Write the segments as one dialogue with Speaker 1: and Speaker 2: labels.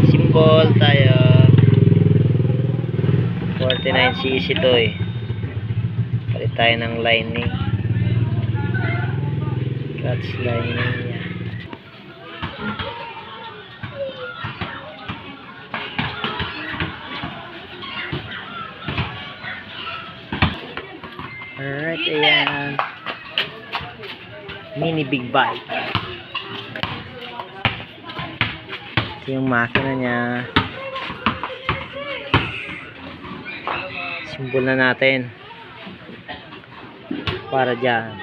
Speaker 1: Symbol tayo. 49cc to eh. Palit tayo ng lining. Clutch lining niya. Alright, ayan. Mini big bike. Ito yung makina niya. Simbol na natin. Para dyan.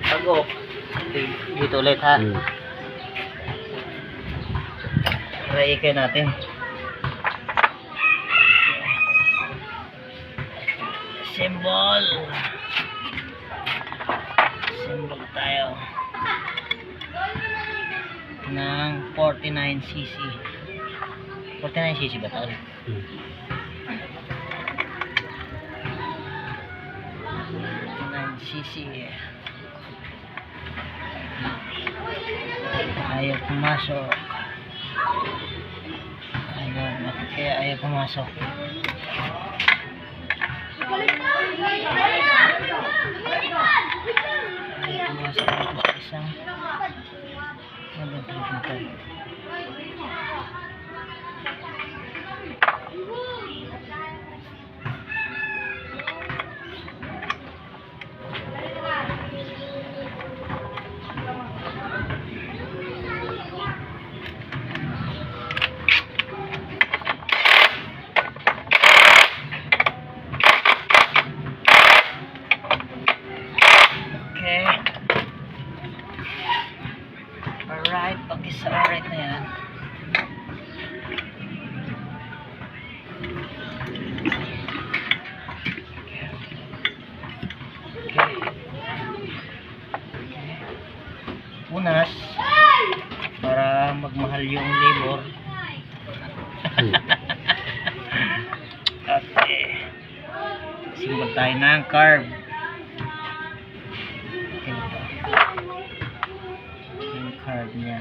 Speaker 1: Bago. Dito ulit ha. Try kayo natin. Symbol tayo ng 49cc 49cc ba ito? 49cc ayaw pumasok. Ayun, bakit kaya ayaw pumasok? Alright, pag-isa alright na yan. Okay. Punas para magmahal yung labor. Okay. Simbol tayo ng carb. Card niya.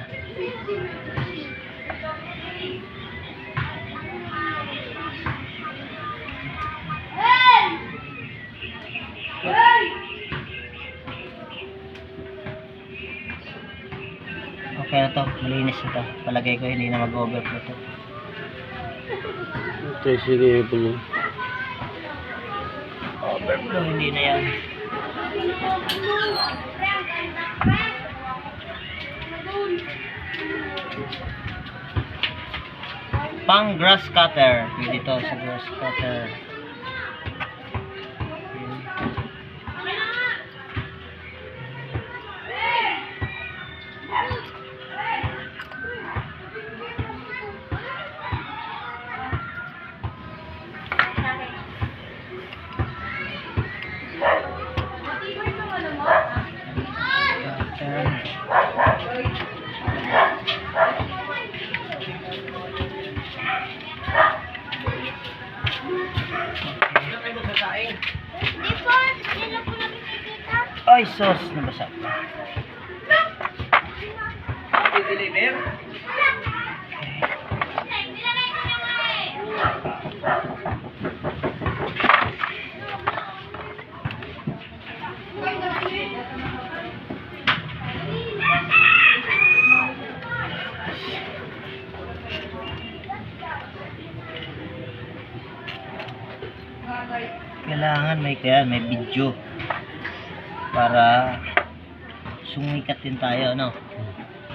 Speaker 1: Okay na to, malinis na to. Palagay ko hindi na mag-overflow to.
Speaker 2: Okay, sige po.
Speaker 1: Overflow hindi na yan. Pang grass cutter, pwede to sa grass cutter. Ay, sos, nabasa pa.
Speaker 2: I-deliver?
Speaker 1: Kailangan may video para sumikat din tayo, no?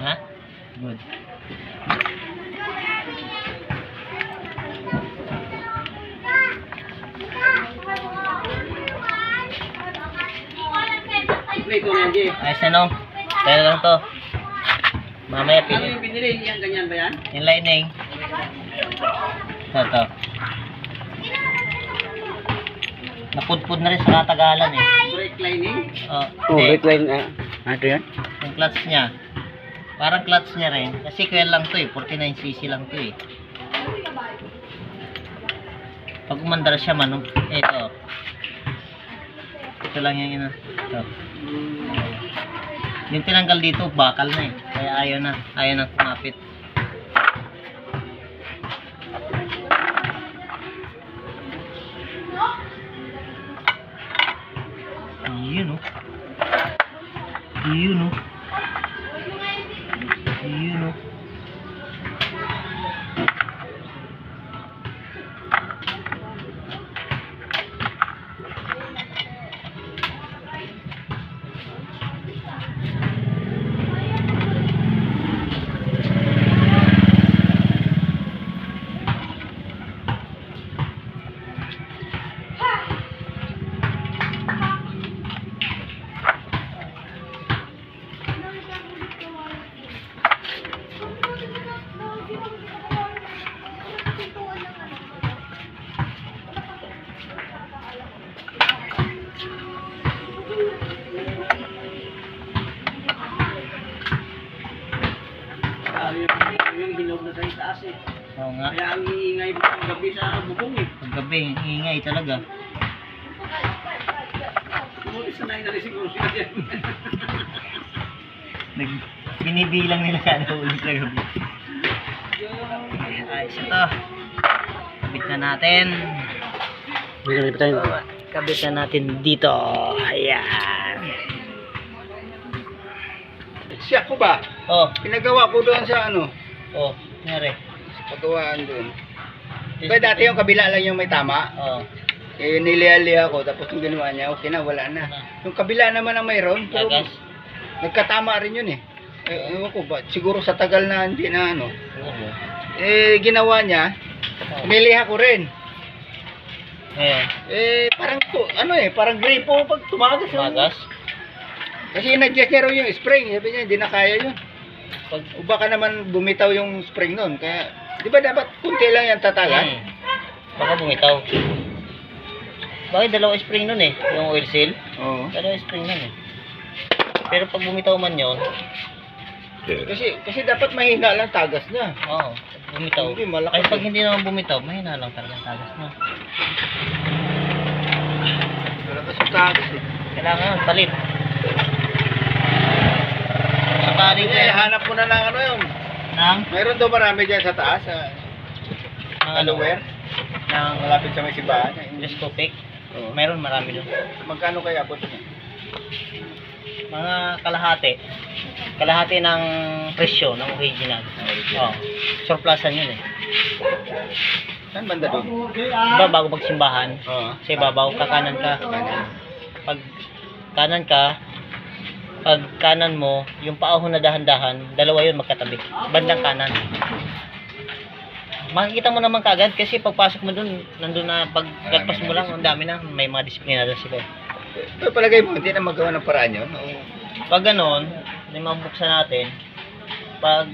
Speaker 1: Ha? Good. Ayos na, no? Kaya lang to. Mamaya
Speaker 2: Ano yung binili? Yung ganyan ba yan?
Speaker 1: yung lining. Ito. Napudpud na rin sa katagalan eh.
Speaker 2: Brake lining?
Speaker 1: Oh,
Speaker 2: brake lining. Ano yan?
Speaker 1: yung clutch niya. Parang clutch niya rin. Kasi kaya lang to eh. 49cc lang to eh. Pag umandar siya ito. Ito lang yung ito. Yung tinanggal dito, bakal na eh. Kaya ayaw na kumapit. Yun oh. Yun oh. Yun oh.
Speaker 2: Yung hinog na sa taas eh.
Speaker 1: Oo nga.
Speaker 2: Kaya ang iingay ng gabi sa bubong eh.
Speaker 1: Paggabi, ingay talaga.
Speaker 2: Sanay na rin siguro sila dyan.
Speaker 1: Binibilang nila kada ulit sa gabi. Ayos ito. Kabit na natin. Kabit na natin dito. Ayan.
Speaker 2: Siya ko ba?
Speaker 1: Oh,
Speaker 2: Pinagawa ko doon sa ano?
Speaker 1: oh, nangyari.
Speaker 2: Pagawaan doon. Kaya dati yung kabila lang yung may tama.
Speaker 1: Oh,
Speaker 2: Eh, niliali ako, tapos yung ginawa niya, okay na, wala na. Yung kabila naman ang mayroon, pero
Speaker 1: tagas.
Speaker 2: nagkatama rin yun eh. Ewan ko ba, siguro sa tagal na hindi na ano.
Speaker 1: Oo.
Speaker 2: Eh, ginawa niya,
Speaker 1: Oh.
Speaker 2: niliha ko rin.
Speaker 1: Ngayon,
Speaker 2: Parang to, ano eh, parang gripo pag tumagas.
Speaker 1: tagas.
Speaker 2: Kasi in-adjust niya rin yung spring, sabi niya, hindi na kaya yun.
Speaker 1: Pag,
Speaker 2: O baka naman bumitaw yung spring nun, kaya, di ba dapat kunti lang yung tatagas?
Speaker 1: baka bumitaw. Bakit dalawa spring nun eh? Yung oil seal?
Speaker 2: Oo.
Speaker 1: Dalawa spring nun eh. Pero pag bumitaw man yun,
Speaker 2: Kasi dapat mahina lang tagas niya.
Speaker 1: oo, bumitaw.
Speaker 2: Hindi, malakas
Speaker 1: Kasi pag
Speaker 2: eh.
Speaker 1: hindi naman bumitaw, mahina lang talaga ang tagas mo.
Speaker 2: Malakas yung tagas eh.
Speaker 1: Kailangan palit. Sakali
Speaker 2: Hindi, hanap mo na lang ano yun.
Speaker 1: ng
Speaker 2: Mayroon daw marami dyan sa taas, sa lower.
Speaker 1: ng
Speaker 2: Malapit sa may simbahan.
Speaker 1: endoscopic.
Speaker 2: Oo.
Speaker 1: Meron marami doon.
Speaker 2: Magkano kaya abot niya?
Speaker 1: Mga kalahati. Kalahati ng presyo ng original. Oh, surplusan yun eh.
Speaker 2: Saan banda doon?
Speaker 1: Diba bago magsimbahan,
Speaker 2: Oo.
Speaker 1: sa ibabaw, kakanan ka. Pag kanan ka, pag kanan mo, yung paahon na dahan-dahan, dalawa yun magkatabi. Bandang kanan. Makikita mo naman kagad kasi pagpasok mo dun, nandun na pagkagpas mo lang, ang dami na, may mga disiplinado sila.
Speaker 2: Ito palagay mo, hindi na magawa ng paraan yun? Oo.
Speaker 1: Pag ganon, may mabuksan natin, pag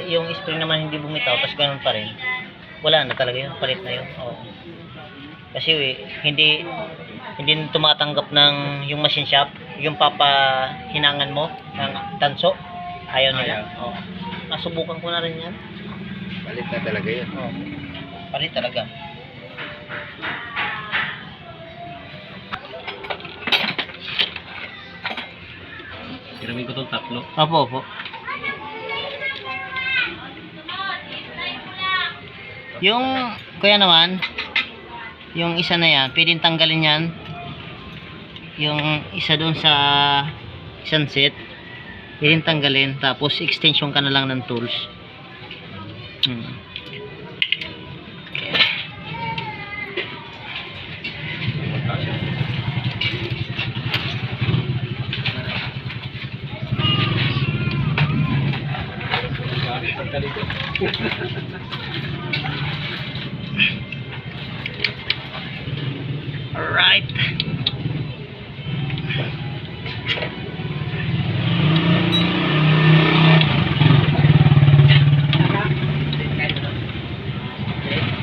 Speaker 1: yung spring naman hindi bumitaw, tapos ganon pa rin, wala na talaga yun, palit na yun. Oo. Kasi hindi tumatanggap ng yung machine shop, yung papahinangan mo ng tanso, ayaw nila. Oo. Nasubukan ko na rin yan.
Speaker 2: Palit na talaga yun.
Speaker 1: Oo. Palit talaga.
Speaker 2: Hiramin ko itong tatlo.
Speaker 1: Opo. Yung, kuya naman, yung isa na yan, pwedeng tanggalin yan. Yung isa doon sa isang set, pwedeng tanggalin, tapos extension ka na lang ng tools. Alright.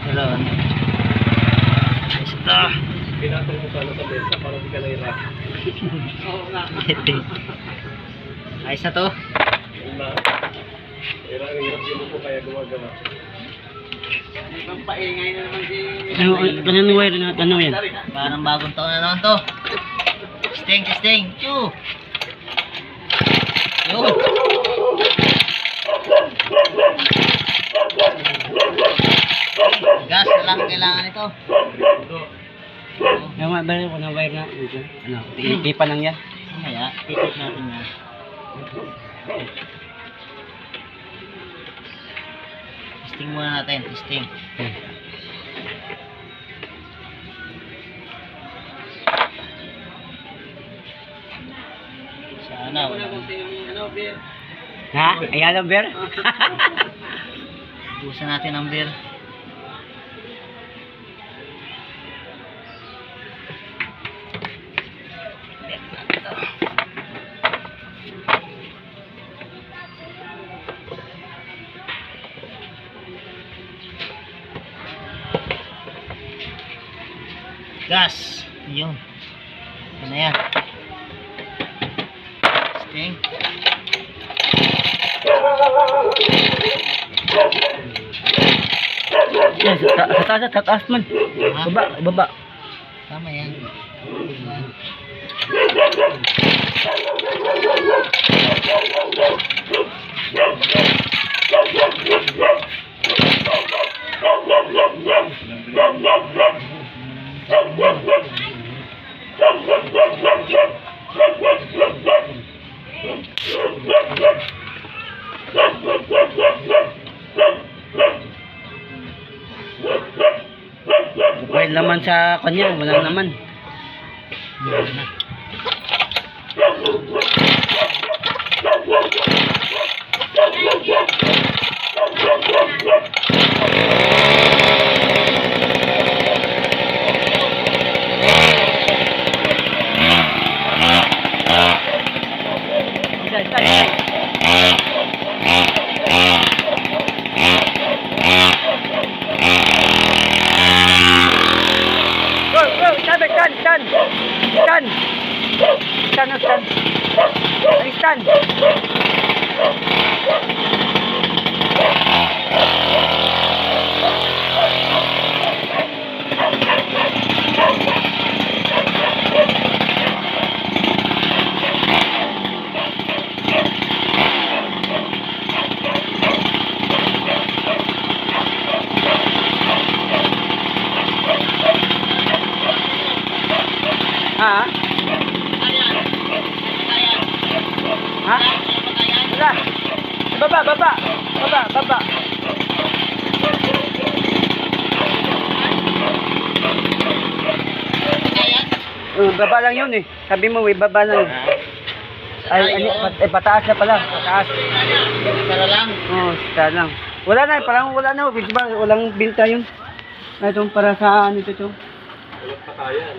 Speaker 1: Hello. Basta.
Speaker 2: Pinatong mo sana sa mesa para di ka nahirap. Oo nga.
Speaker 1: Ayos na to.
Speaker 2: Hirap yun po kaya gumagawa. Ibang paingay na naman si...
Speaker 3: Kanang wire na ano yan?
Speaker 1: Parang bagong taon na naman to. Testing. Chu. Yun. Gas na lang kailangan ito.
Speaker 3: Yung mga ba ko ng wire na dito. Ano, ipa lang yan.
Speaker 1: Mamaya, titik natin yan. Testing muna natin, testing. Sana wala.
Speaker 3: Ha? Ayan ang beer?
Speaker 1: Busan natin ang beer. Gas. Yun. Ito na yan. Testing.
Speaker 3: Yes, sa taas man. Baba.
Speaker 1: Tama yan. Yan.
Speaker 3: May laman sa kanya, walang laman.
Speaker 1: Yan na.
Speaker 3: Stand. Ha? Ha? Wala. Baba. Baba lang yun eh. Sabi mo, baba lang. Pataas na pala. Pataas.
Speaker 1: Tara lang.
Speaker 3: Star lang. Wala na, parang wala na. Diba? Walang binta yun. Ito para sa ano ito.
Speaker 2: Walang patayan.